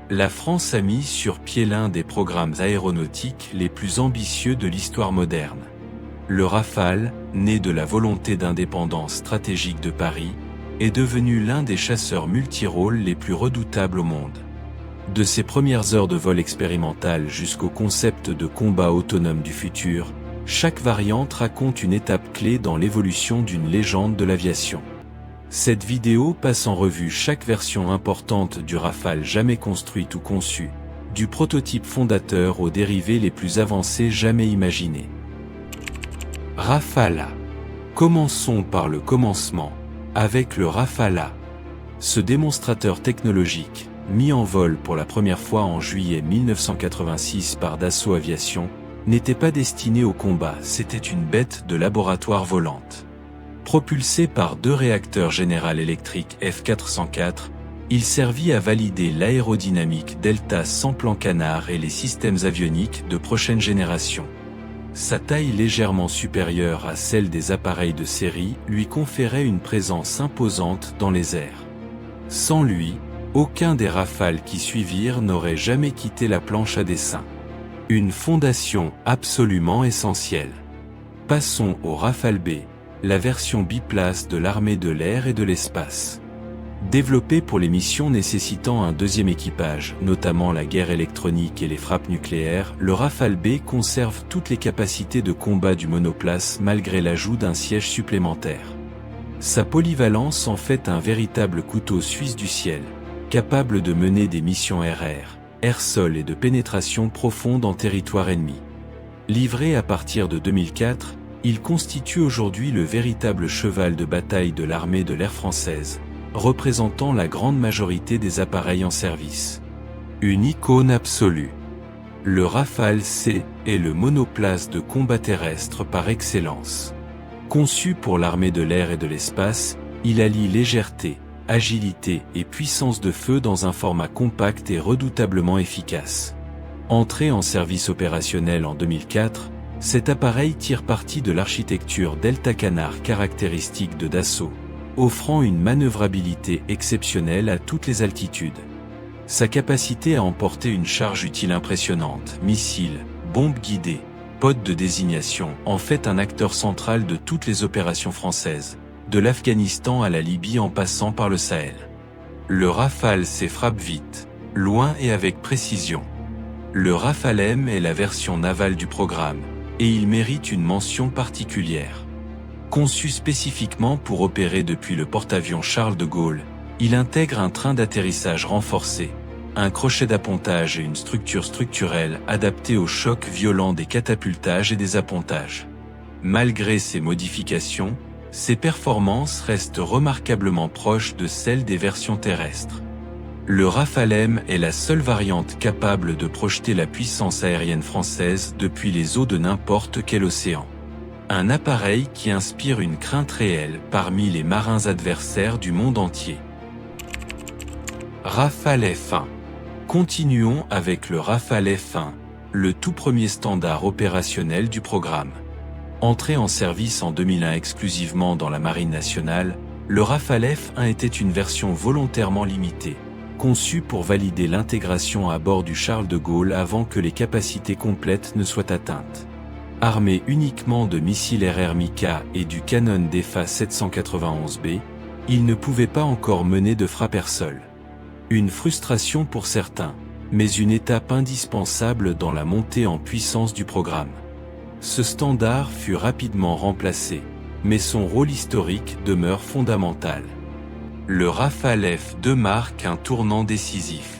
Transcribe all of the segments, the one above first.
La France a mis sur pied l'un des programmes aéronautiques les plus ambitieux de l'histoire moderne. Le Rafale, né de la volonté d'indépendance stratégique de Paris, est devenu l'un des chasseurs multirôles les plus redoutables au monde. De ses premières heures de vol expérimental jusqu'au concept de combat autonome du futur, chaque variante raconte une étape clé dans l'évolution d'une légende de l'aviation. Cette vidéo passe en revue chaque version importante du Rafale jamais construite ou conçue, du prototype fondateur aux dérivés les plus avancés jamais imaginés. Rafale A. Commençons par le commencement, avec le Rafale A. Ce démonstrateur technologique, mis en vol pour la première fois en juillet 1986 par Dassault Aviation, n'était pas destiné au combat, c'était une bête de laboratoire volante. Propulsé par deux réacteurs General Electric F404, il servit à valider l'aérodynamique Delta sans plan canard et les systèmes avioniques de prochaine génération. Sa taille légèrement supérieure à celle des appareils de série lui conférait une présence imposante dans les airs. Sans lui, aucun des Rafales qui suivirent n'aurait jamais quitté la planche à dessin. Une fondation absolument essentielle. Passons au Rafale B, la version biplace de l'armée de l'air et de l'espace. Développé pour les missions nécessitant un deuxième équipage, notamment la guerre électronique et les frappes nucléaires, le Rafale B conserve toutes les capacités de combat du monoplace malgré l'ajout d'un siège supplémentaire. Sa polyvalence en fait un véritable couteau suisse du ciel, capable de mener des missions RR, air-sol et de pénétration profonde en territoire ennemi. Livré à partir de 2004, il constitue aujourd'hui le véritable cheval de bataille de l'armée de l'air française, représentant la grande majorité des appareils en service. Une icône absolue. Le Rafale C est le monoplace de combat terrestre par excellence. Conçu pour l'armée de l'air et de l'espace, il allie légèreté, agilité et puissance de feu dans un format compact et redoutablement efficace. Entré en service opérationnel en 2004, cet appareil tire parti de l'architecture Delta Canard caractéristique de Dassault, offrant une manœuvrabilité exceptionnelle à toutes les altitudes. Sa capacité à emporter une charge utile impressionnante, missiles, bombes guidées, pods de désignation, en fait un acteur central de toutes les opérations françaises, de l'Afghanistan à la Libye en passant par le Sahel. Le Rafale C frappe vite, loin et avec précision. Le Rafale M est la version navale du programme, et il mérite une mention particulière. Conçu spécifiquement pour opérer depuis le porte-avions Charles de Gaulle, il intègre un train d'atterrissage renforcé, un crochet d'appontage et une structure structurelle adaptée aux chocs violents des catapultages et des appontages. Malgré ces modifications, ses performances restent remarquablement proches de celles des versions terrestres. Le Rafale M est la seule variante capable de projeter la puissance aérienne française depuis les eaux de n'importe quel océan. Un appareil qui inspire une crainte réelle parmi les marins adversaires du monde entier. Rafale F1. Continuons avec le Rafale F1, le tout premier standard opérationnel du programme. Entré en service en 2001 exclusivement dans la Marine nationale, le Rafale F1 était une version volontairement limitée, conçue pour valider l'intégration à bord du Charles de Gaulle avant que les capacités complètes ne soient atteintes. Armé uniquement de missiles RR Mika et du canon DEFA 791B, il ne pouvait pas encore mener de frappe air-sol. Une frustration pour certains, mais une étape indispensable dans la montée en puissance du programme. Ce standard fut rapidement remplacé, mais son rôle historique demeure fondamental. Le Rafale F2 marque un tournant décisif.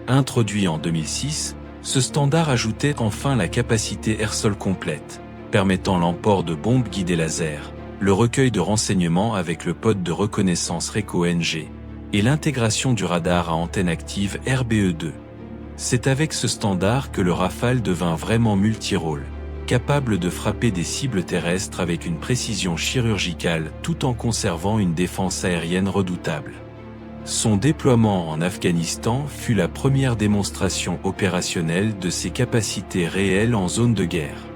Introduit en 2006, ce standard ajoutait enfin la capacité air-sol complète, permettant l'emport de bombes guidées laser, le recueil de renseignements avec le pod de reconnaissance RECO-NG, et l'intégration du radar à antenne active RBE2. C'est avec ce standard que le Rafale devint vraiment multirôle, capable de frapper des cibles terrestres avec une précision chirurgicale tout en conservant une défense aérienne redoutable. Son déploiement en Afghanistan fut la première démonstration opérationnelle de ses capacités réelles en zone de guerre.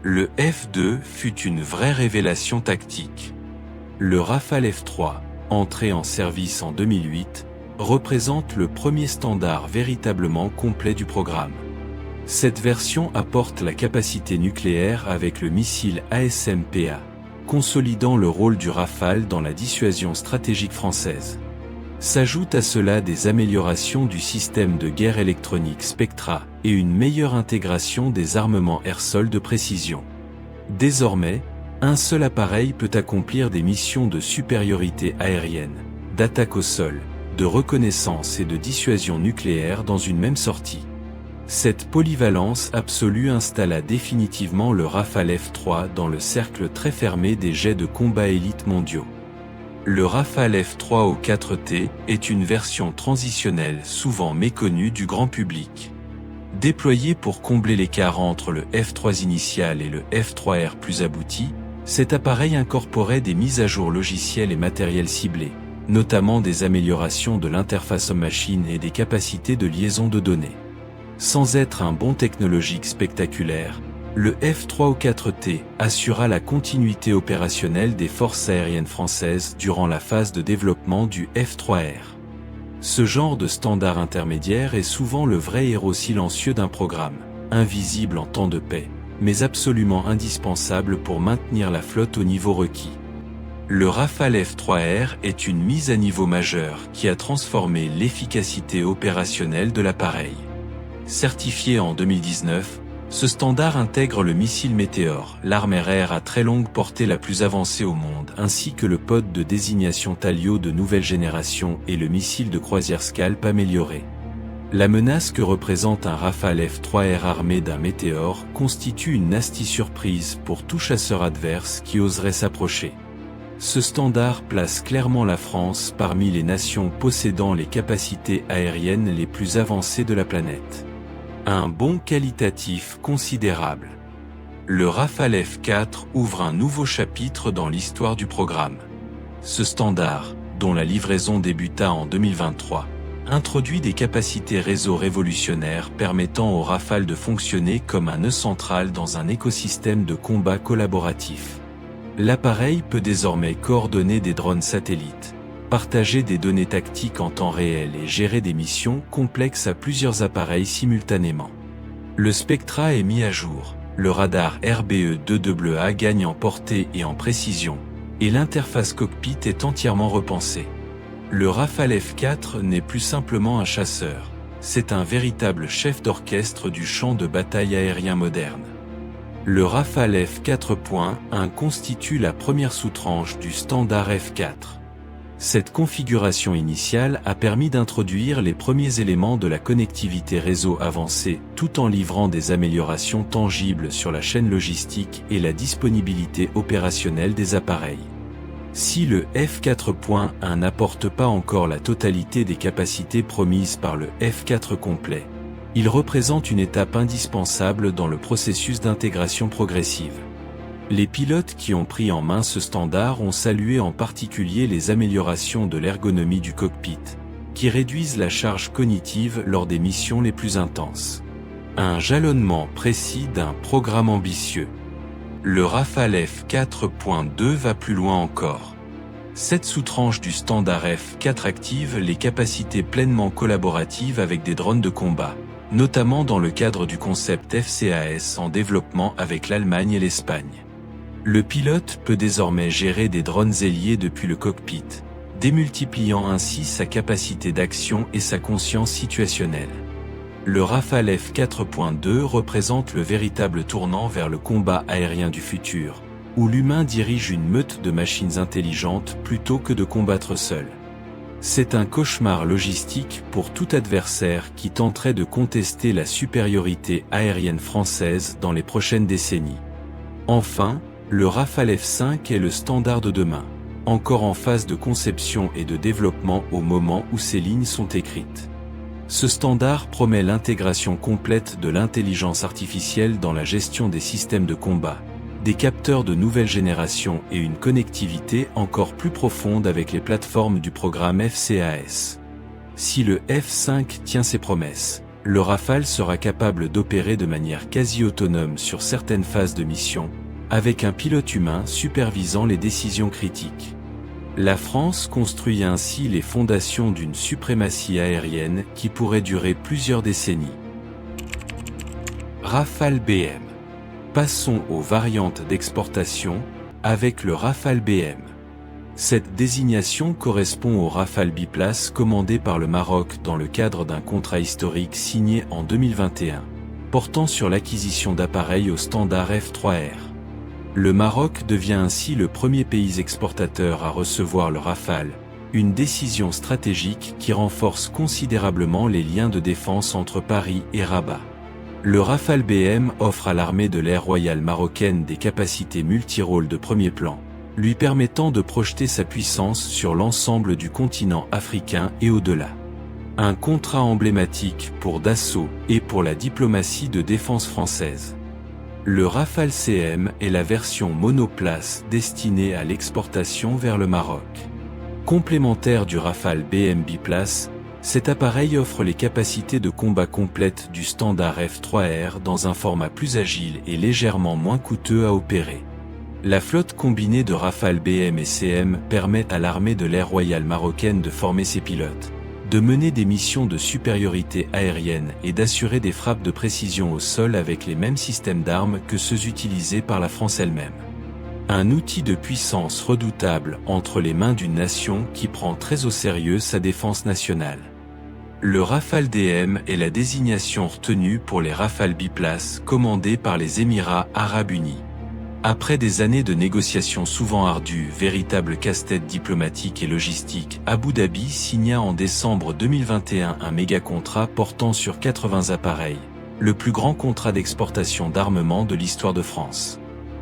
Le F2 fut une vraie révélation tactique. Le Rafale F3, entré en service en 2008, représente le premier standard véritablement complet du programme. Cette version apporte la capacité nucléaire avec le missile ASMPA, consolidant le rôle du Rafale dans la dissuasion stratégique française. S'ajoutent à cela des améliorations du système de guerre électronique Spectra et une meilleure intégration des armements air-sol de précision. Désormais, un seul appareil peut accomplir des missions de supériorité aérienne, d'attaque au sol, de reconnaissance et de dissuasion nucléaire dans une même sortie. Cette polyvalence absolue installa définitivement le Rafale F3 dans le cercle très fermé des jets de combat élite mondiaux. Le Rafale F3 au 4T est une version transitionnelle souvent méconnue du grand public. Déployé pour combler l'écart entre le F3 initial et le F3R plus abouti, cet appareil incorporait des mises à jour logicielles et matériels ciblés, notamment des améliorations de l'interface homme-machine et des capacités de liaison de données. Sans être un bond technologique spectaculaire, le F3 au 4T assura la continuité opérationnelle des forces aériennes françaises durant la phase de développement du F3R. Ce genre de standard intermédiaire est souvent le vrai héros silencieux d'un programme, invisible en temps de paix, mais absolument indispensable pour maintenir la flotte au niveau requis. Le Rafale F3R est une mise à niveau majeure qui a transformé l'efficacité opérationnelle de l'appareil. Certifié en 2019, ce standard intègre le missile Météor, l'arme air à très longue portée la plus avancée au monde, ainsi que le pod de désignation Talio de nouvelle génération et le missile de croisière Scalp amélioré. La menace que représente un Rafale F3R armé d'un Météor constitue une nasty surprise pour tout chasseur adverse qui oserait s'approcher. Ce standard place clairement la France parmi les nations possédant les capacités aériennes les plus avancées de la planète. Un bond qualitatif considérable. Le Rafale F4 ouvre un nouveau chapitre dans l'histoire du programme. Ce standard, dont la livraison débuta en 2023, introduit des capacités réseau révolutionnaires permettant au Rafale de fonctionner comme un nœud central dans un écosystème de combat collaboratif. L'appareil peut désormais coordonner des drones satellites, partager des données tactiques en temps réel et gérer des missions complexes à plusieurs appareils simultanément. Le Spectra est mis à jour, le radar RBE-2AA gagne en portée et en précision, et l'interface cockpit est entièrement repensée. Le Rafale F4 n'est plus simplement un chasseur, c'est un véritable chef d'orchestre du champ de bataille aérien moderne. Le Rafale F4.1 constitue la première sous-tranche du standard F4. Cette configuration initiale a permis d'introduire les premiers éléments de la connectivité réseau avancée tout en livrant des améliorations tangibles sur la chaîne logistique et la disponibilité opérationnelle des appareils. Si le F4.1 n'apporte pas encore la totalité des capacités promises par le F4 complet, il représente une étape indispensable dans le processus d'intégration progressive. Les pilotes qui ont pris en main ce standard ont salué en particulier les améliorations de l'ergonomie du cockpit, qui réduisent la charge cognitive lors des missions les plus intenses. Un jalonnement précis d'un programme ambitieux. Le Rafale F4.2 va plus loin encore. Cette sous-tranche du standard F4 active les capacités pleinement collaboratives avec des drones de combat, notamment dans le cadre du concept FCAS en développement avec l'Allemagne et l'Espagne. Le pilote peut désormais gérer des drones ailiers depuis le cockpit, démultipliant ainsi sa capacité d'action et sa conscience situationnelle. Le Rafale F4.2 représente le véritable tournant vers le combat aérien du futur, où l'humain dirige une meute de machines intelligentes plutôt que de combattre seul. C'est un cauchemar logistique pour tout adversaire qui tenterait de contester la supériorité aérienne française dans les prochaines décennies. Enfin, le Rafale F5 est le standard de demain, encore en phase de conception et de développement au moment où ces lignes sont écrites. Ce standard promet l'intégration complète de l'intelligence artificielle dans la gestion des systèmes de combat, des capteurs de nouvelle génération et une connectivité encore plus profonde avec les plateformes du programme FCAS. Si le F5 tient ses promesses, le Rafale sera capable d'opérer de manière quasi autonome sur certaines phases de mission, avec un pilote humain supervisant les décisions critiques. La France construit ainsi les fondations d'une suprématie aérienne qui pourrait durer plusieurs décennies. Rafale BM. Passons aux variantes d'exportation, avec le Rafale BM. Cette désignation correspond au Rafale biplace commandé par le Maroc dans le cadre d'un contrat historique signé en 2021, portant sur l'acquisition d'appareils au standard F3R. Le Maroc devient ainsi le premier pays exportateur à recevoir le Rafale, une décision stratégique qui renforce considérablement les liens de défense entre Paris et Rabat. Le Rafale BM offre à l'armée de l'air royale marocaine des capacités multirôles de premier plan, lui permettant de projeter sa puissance sur l'ensemble du continent africain et au-delà. Un contrat emblématique pour Dassault et pour la diplomatie de défense française. Le Rafale CM est la version monoplace destinée à l'exportation vers le Maroc. Complémentaire du Rafale BM biplace, cet appareil offre les capacités de combat complètes du standard F3R dans un format plus agile et légèrement moins coûteux à opérer. La flotte combinée de Rafale BM et CM permet à l'armée de l'air royale marocaine de former ses pilotes, de mener des missions de supériorité aérienne et d'assurer des frappes de précision au sol avec les mêmes systèmes d'armes que ceux utilisés par la France elle-même. Un outil de puissance redoutable entre les mains d'une nation qui prend très au sérieux sa défense nationale. Le Rafale DM est la désignation retenue pour les Rafales biplaces commandés par les Émirats arabes unis. Après des années de négociations souvent ardues, véritable casse-tête diplomatique et logistique, Abu Dhabi signa en décembre 2021 un méga-contrat portant sur 80 appareils, le plus grand contrat d'exportation d'armement de l'histoire de France.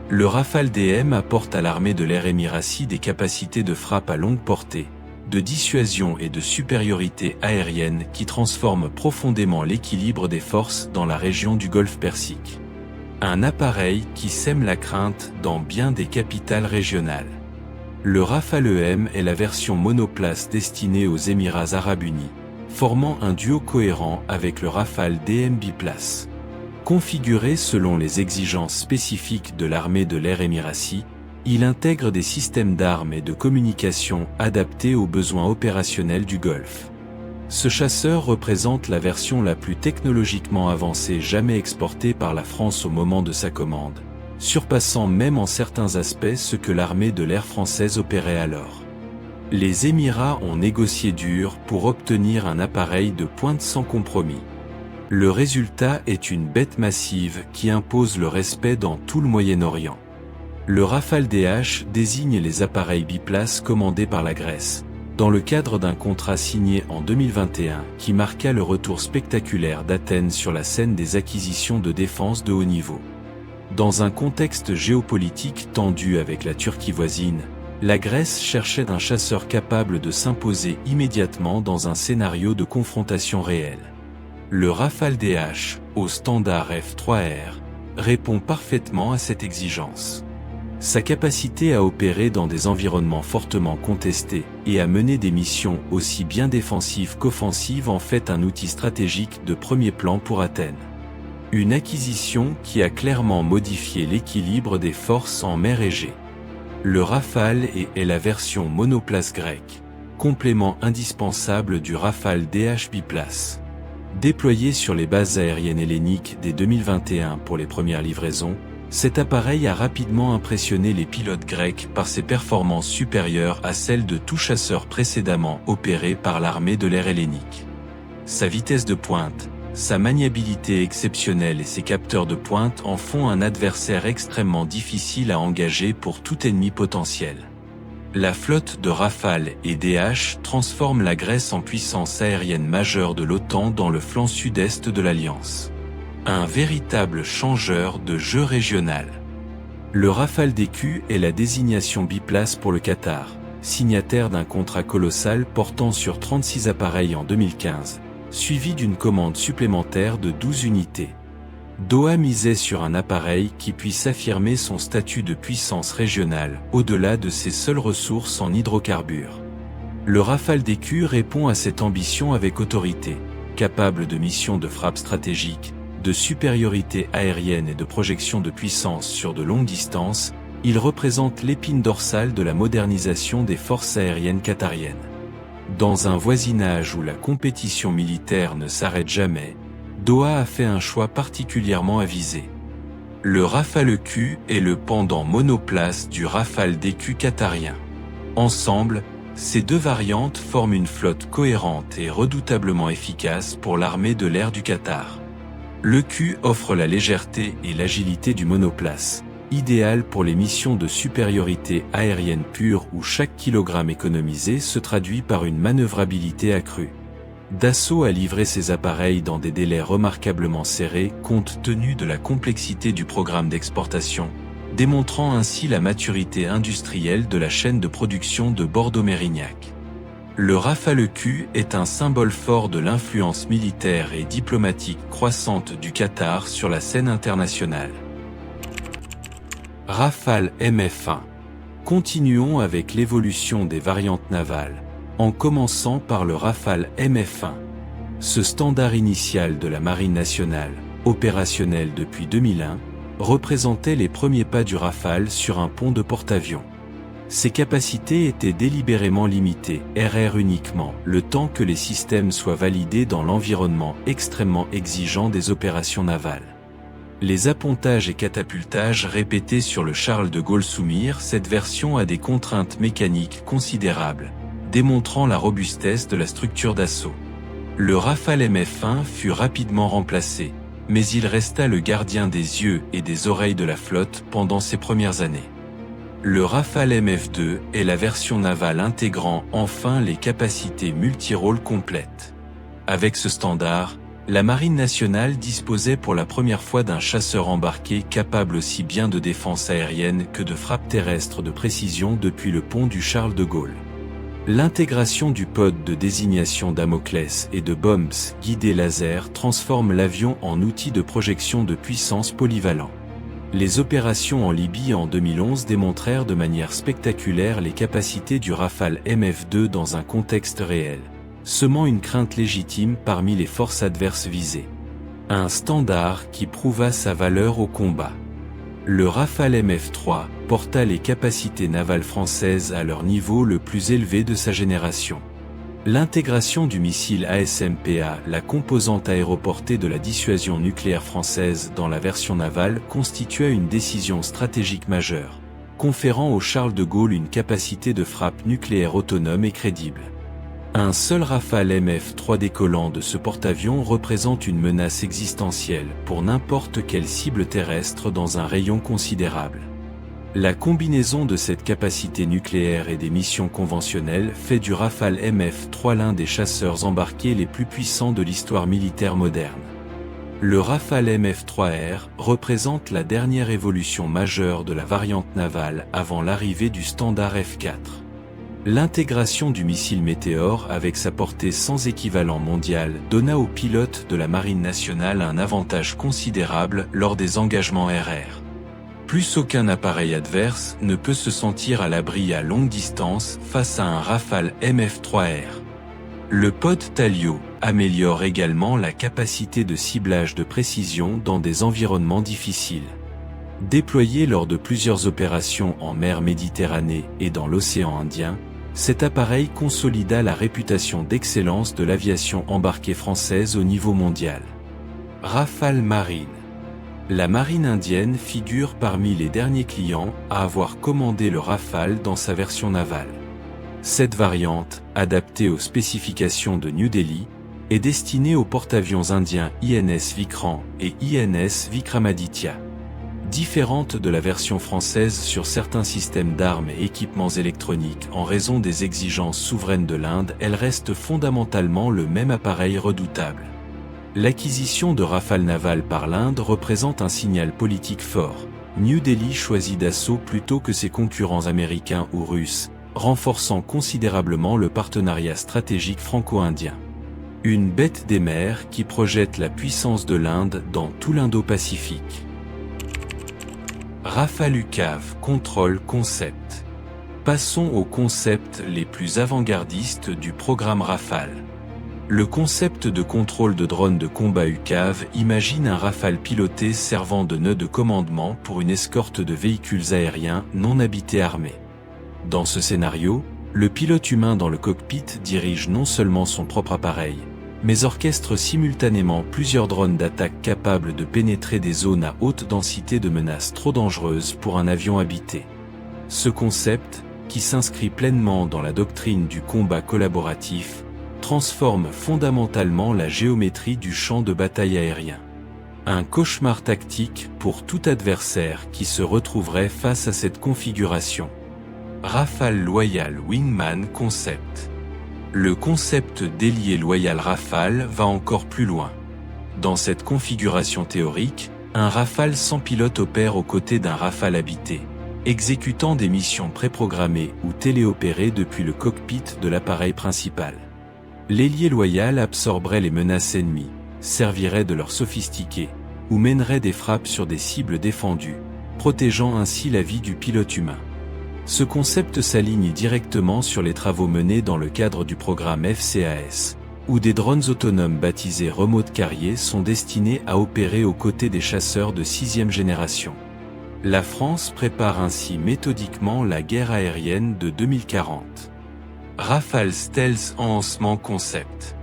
Le Rafale DM apporte à l'armée de l'air émiratie des capacités de frappe à longue portée, de dissuasion et de supériorité aérienne qui transforment profondément l'équilibre des forces dans la région du Golfe Persique. Un appareil qui sème la crainte dans bien des capitales régionales. Le Rafale EM est la version monoplace destinée aux Émirats arabes unis, formant un duo cohérent avec le Rafale DM biplace. Configuré selon les exigences spécifiques de l'armée de l'air émiratie, il intègre des systèmes d'armes et de communication adaptés aux besoins opérationnels du Golfe. Ce chasseur représente la version la plus technologiquement avancée jamais exportée par la France au moment de sa commande, surpassant même en certains aspects ce que l'armée de l'air française opérait alors. Les Émirats ont négocié dur pour obtenir un appareil de pointe sans compromis. Le résultat est une bête massive qui impose le respect dans tout le Moyen-Orient. Le Rafale DH désigne les appareils biplaces commandés par la Grèce, dans le cadre d'un contrat signé en 2021 qui marqua le retour spectaculaire d'Athènes sur la scène des acquisitions de défense de haut niveau. Dans un contexte géopolitique tendu avec la Turquie voisine, la Grèce cherchait un chasseur capable de s'imposer immédiatement dans un scénario de confrontation réelle. Le Rafale DH, au standard F3R, répond parfaitement à cette exigence. Sa capacité à opérer dans des environnements fortement contestés et à mener des missions aussi bien défensives qu'offensives en fait un outil stratégique de premier plan pour Athènes. Une acquisition qui a clairement modifié l'équilibre des forces en mer Égée. Le Rafale est la version monoplace grecque, complément indispensable du Rafale DH biplace. Déployé sur les bases aériennes helléniques dès 2021 pour les premières livraisons, cet appareil a rapidement impressionné les pilotes grecs par ses performances supérieures à celles de tout chasseur précédemment opéré par l'armée de l'air hellénique. Sa vitesse de pointe, sa maniabilité exceptionnelle et ses capteurs de pointe en font un adversaire extrêmement difficile à engager pour tout ennemi potentiel. La flotte de Rafale et DH transforme la Grèce en puissance aérienne majeure de l'OTAN dans le flanc sud-est de l'Alliance. Un véritable changeur de jeu régional. Le Rafale DQ est la désignation biplace pour le Qatar, signataire d'un contrat colossal portant sur 36 appareils en 2015, suivi d'une commande supplémentaire de 12 unités. Doha misait sur un appareil qui puisse affirmer son statut de puissance régionale au-delà de ses seules ressources en hydrocarbures. Le Rafale DQ répond à cette ambition avec autorité, capable de missions de frappe stratégique, de supériorité aérienne et de projection de puissance sur de longues distances, Il représente l'épine dorsale de la modernisation des forces aériennes qatariennes. Dans un voisinage où la compétition militaire ne s'arrête jamais, Doha a fait un choix particulièrement avisé. Le Rafale Q est le pendant monoplace du Rafale DQ qatarien. Ensemble, ces deux variantes forment une flotte cohérente et redoutablement efficace pour l'armée de l'air du Qatar. Le Q offre la légèreté et l'agilité du monoplace, idéal pour les missions de supériorité aérienne pure où chaque kilogramme économisé se traduit par une manœuvrabilité accrue. Dassault a livré ses appareils dans des délais remarquablement serrés compte tenu de la complexité du programme d'exportation, démontrant ainsi la maturité industrielle de la chaîne de production de Bordeaux-Mérignac. Le Rafale Q est un symbole fort de l'influence militaire et diplomatique croissante du Qatar sur la scène internationale. Rafale MF1. Continuons avec l'évolution des variantes navales, en commençant par le Rafale MF1. Ce standard initial de la Marine nationale, opérationnel depuis 2001, représentait les premiers pas du Rafale sur un pont de porte-avions. Ses capacités étaient délibérément limitées, RR uniquement, le temps que les systèmes soient validés dans l'environnement extrêmement exigeant des opérations navales. Les appontages et catapultages répétés sur le Charles de Gaulle Soumir, cette version a des contraintes mécaniques considérables, démontrant la robustesse de la structure d'assaut. Le Rafale MF1 fut rapidement remplacé, mais il resta le gardien des yeux et des oreilles de la flotte pendant ses premières années. Le Rafale MF2 est la version navale intégrant enfin les capacités multirôles complètes. Avec ce standard, la Marine nationale disposait pour la première fois d'un chasseur embarqué capable aussi bien de défense aérienne que de frappe terrestre de précision depuis le pont du Charles de Gaulle. L'intégration du pod de désignation Damoclès et de bombes guidées laser transforme l'avion en outil de projection de puissance polyvalent. Les opérations en Libye en 2011 démontrèrent de manière spectaculaire les capacités du Rafale MF2 dans un contexte réel, semant une crainte légitime parmi les forces adverses visées. Un standard qui prouva sa valeur au combat. Le Rafale MF3 porta les capacités navales françaises à leur niveau le plus élevé de sa génération. L'intégration du missile ASMPA, la composante aéroportée de la dissuasion nucléaire française dans la version navale, constitua une décision stratégique majeure, conférant au Charles de Gaulle une capacité de frappe nucléaire autonome et crédible. Un seul Rafale MF3 décollant de ce porte-avions représente une menace existentielle pour n'importe quelle cible terrestre dans un rayon considérable. La combinaison de cette capacité nucléaire et des missions conventionnelles fait du Rafale MF3 l'un des chasseurs embarqués les plus puissants de l'histoire militaire moderne. Le Rafale MF3R représente la dernière évolution majeure de la variante navale avant l'arrivée du standard F4. L'intégration du missile Météore avec sa portée sans équivalent mondial donna aux pilotes de la Marine nationale un avantage considérable lors des engagements RR. Plus aucun appareil adverse ne peut se sentir à l'abri à longue distance face à un Rafale MF3R. Le pod Talio améliore également la capacité de ciblage de précision dans des environnements difficiles. Déployé lors de plusieurs opérations en mer Méditerranée et dans l'océan Indien, cet appareil consolida la réputation d'excellence de l'aviation embarquée française au niveau mondial. Rafale Marine. La marine indienne figure parmi les derniers clients à avoir commandé le Rafale dans sa version navale. Cette variante, adaptée aux spécifications de New Delhi, est destinée aux porte-avions indiens INS Vikrant et INS Vikramaditya. Différente de la version française sur certains systèmes d'armes et équipements électroniques en raison des exigences souveraines de l'Inde, elle reste fondamentalement le même appareil redoutable. L'acquisition de Rafale naval par l'Inde représente un signal politique fort. New Delhi choisit Dassault plutôt que ses concurrents américains ou russes, renforçant considérablement le partenariat stratégique franco-indien. Une bête des mers qui projette la puissance de l'Inde dans tout l'Indo-Pacifique. Rafale UCAV Control Concept. Passons aux concepts les plus avant-gardistes du programme Rafale. Le concept de contrôle de drone de combat UCAV imagine un Rafale piloté servant de nœud de commandement pour une escorte de véhicules aériens non habités armés. Dans ce scénario, le pilote humain dans le cockpit dirige non seulement son propre appareil, mais orchestre simultanément plusieurs drones d'attaque capables de pénétrer des zones à haute densité de menaces trop dangereuses pour un avion habité. Ce concept, qui s'inscrit pleinement dans la doctrine du combat collaboratif, transforme fondamentalement la géométrie du champ de bataille aérien. Un cauchemar tactique pour tout adversaire qui se retrouverait face à cette configuration. Rafale Loyal Wingman Concept. Le concept d'ailier loyal Rafale va encore plus loin. Dans cette configuration théorique, un Rafale sans pilote opère aux côtés d'un Rafale habité, exécutant des missions préprogrammées ou téléopérées depuis le cockpit de l'appareil principal. L'ailier loyal absorberait les menaces ennemies, servirait de leur sophistiqué, ou mènerait des frappes sur des cibles défendues, protégeant ainsi la vie du pilote humain. Ce concept s'aligne directement sur les travaux menés dans le cadre du programme FCAS, où des drones autonomes baptisés Remote Carrier sont destinés à opérer aux côtés des chasseurs de 6e génération. La France prépare ainsi méthodiquement la guerre aérienne de 2040. Rafale Stealth Enhancement Concept.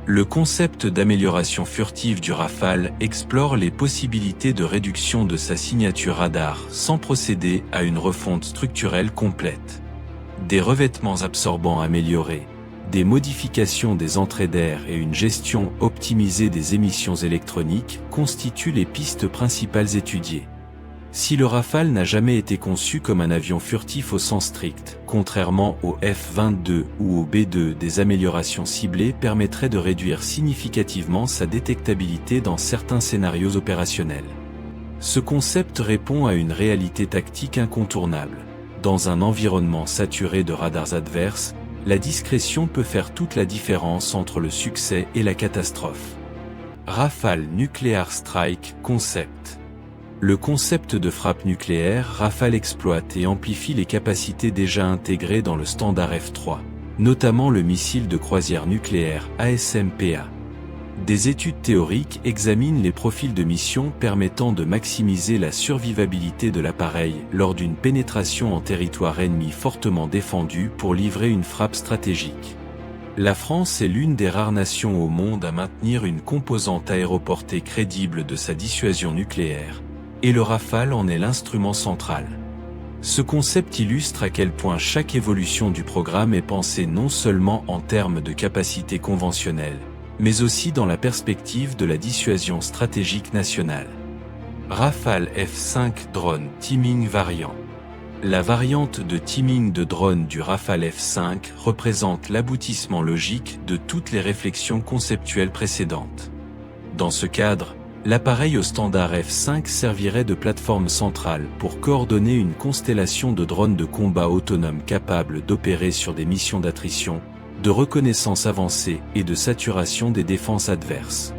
Le concept d'amélioration furtive du Rafale explore les possibilités de réduction de sa signature radar sans procéder à une refonte structurelle complète. Des revêtements absorbants améliorés, des modifications des entrées d'air et une gestion optimisée des émissions électroniques constituent les pistes principales étudiées. Si le Rafale n'a jamais été conçu comme un avion furtif au sens strict, contrairement au F-22 ou au B-2, des améliorations ciblées permettraient de réduire significativement sa détectabilité dans certains scénarios opérationnels. Ce concept répond à une réalité tactique incontournable. Dans un environnement saturé de radars adverses, la discrétion peut faire toute la différence entre le succès et la catastrophe. Rafale Nuclear Strike Concept. Le concept de frappe nucléaire Rafale exploite et amplifie les capacités déjà intégrées dans le standard F-3, notamment le missile de croisière nucléaire ASMPA. Des études théoriques examinent les profils de mission permettant de maximiser la survivabilité de l'appareil lors d'une pénétration en territoire ennemi fortement défendu pour livrer une frappe stratégique. La France est l'une des rares nations au monde à maintenir une composante aéroportée crédible de sa dissuasion nucléaire, et le Rafale en est l'instrument central. Ce concept illustre à quel point chaque évolution du programme est pensée non seulement en termes de capacité conventionnelle, mais aussi dans la perspective de la dissuasion stratégique nationale. Rafale F5 Drone Teaming Variant. La variante de teaming de drone du Rafale F5 représente l'aboutissement logique de toutes les réflexions conceptuelles précédentes. Dans ce cadre, l'appareil au standard F5 servirait de plateforme centrale pour coordonner une constellation de drones de combat autonomes capables d'opérer sur des missions d'attrition, de reconnaissance avancée et de saturation des défenses adverses.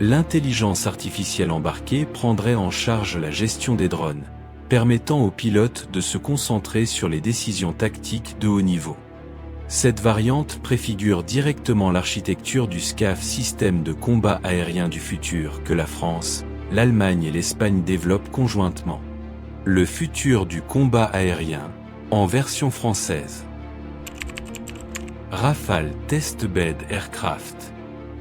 L'intelligence artificielle embarquée prendrait en charge la gestion des drones, permettant aux pilotes de se concentrer sur les décisions tactiques de haut niveau. Cette variante préfigure directement l'architecture du SCAF, système de combat aérien du futur que la France, l'Allemagne et l'Espagne développent conjointement. Le futur du combat aérien, en version française. Rafale Testbed Aircraft.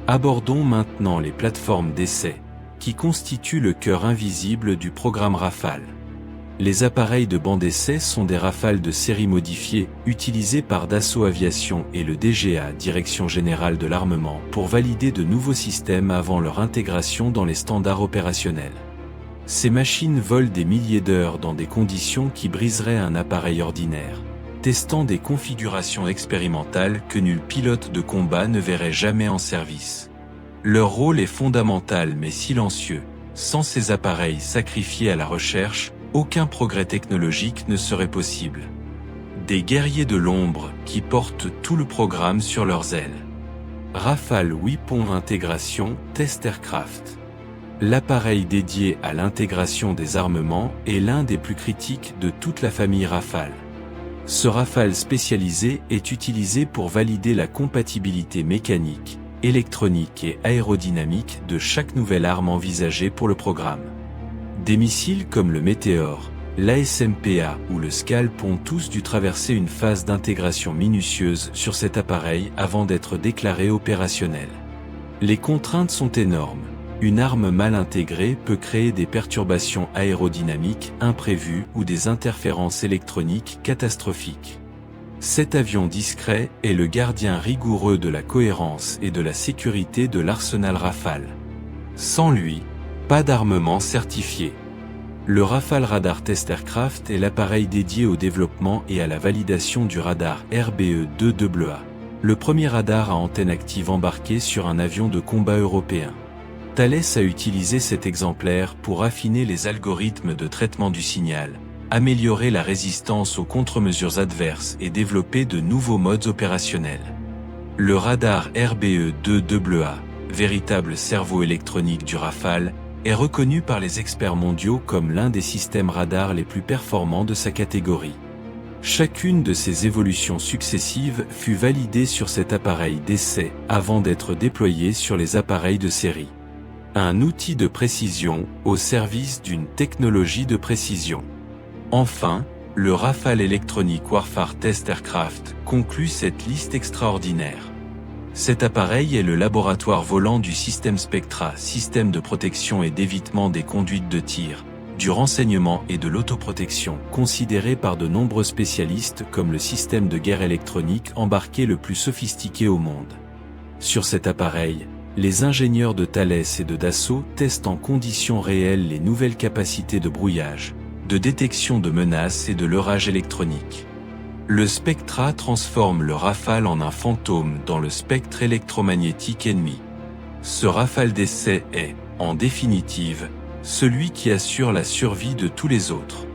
Abordons maintenant les plateformes d'essai, qui constituent le cœur invisible du programme Rafale. Les appareils de banc d'essai sont des Rafales de série modifiés, utilisés par Dassault Aviation et le DGA, Direction Générale de l'Armement, pour valider de nouveaux systèmes avant leur intégration dans les standards opérationnels. Ces machines volent des milliers d'heures dans des conditions qui briseraient un appareil ordinaire, testant des configurations expérimentales que nul pilote de combat ne verrait jamais en service. Leur rôle est fondamental mais silencieux. Sans ces appareils sacrifiés à la recherche, aucun progrès technologique ne serait possible. Des guerriers de l'ombre qui portent tout le programme sur leurs ailes. Rafale Weapon Intégration Test Aircraft. L'appareil dédié à l'intégration des armements est l'un des plus critiques de toute la famille Rafale. Ce Rafale spécialisé est utilisé pour valider la compatibilité mécanique, électronique et aérodynamique de chaque nouvelle arme envisagée pour le programme. Des missiles comme le Météore, l'ASMPA ou le Scalp ont tous dû traverser une phase d'intégration minutieuse sur cet appareil avant d'être déclarés opérationnels. Les contraintes sont énormes. Une arme mal intégrée peut créer des perturbations aérodynamiques imprévues ou des interférences électroniques catastrophiques. Cet avion discret est le gardien rigoureux de la cohérence et de la sécurité de l'arsenal Rafale. Sans lui, pas d'armement certifié. Le Rafale Radar Test Aircraft est l'appareil dédié au développement et à la validation du radar RBE-2AA, le premier radar à antenne active embarqué sur un avion de combat européen. Thales a utilisé cet exemplaire pour affiner les algorithmes de traitement du signal, améliorer la résistance aux contre-mesures adverses et développer de nouveaux modes opérationnels. Le radar RBE-2AA, véritable cerveau électronique du Rafale, est reconnu par les experts mondiaux comme l'un des systèmes radars les plus performants de sa catégorie. Chacune de ces évolutions successives fut validée sur cet appareil d'essai avant d'être déployée sur les appareils de série. Un outil de précision au service d'une technologie de précision. Enfin, le Rafale Electronic Warfare Test Aircraft conclut cette liste extraordinaire. Cet appareil est le laboratoire volant du système Spectra, système de protection et d'évitement des conduites de tir, du renseignement et de l'autoprotection, considéré par de nombreux spécialistes comme le système de guerre électronique embarqué le plus sophistiqué au monde. Sur cet appareil, les ingénieurs de Thales et de Dassault testent en conditions réelles les nouvelles capacités de brouillage, de détection de menaces et de leurrage électronique. Le Spectra transforme le Rafale en un fantôme dans le spectre électromagnétique ennemi. Ce Rafale d'essai est, en définitive, celui qui assure la survie de tous les autres.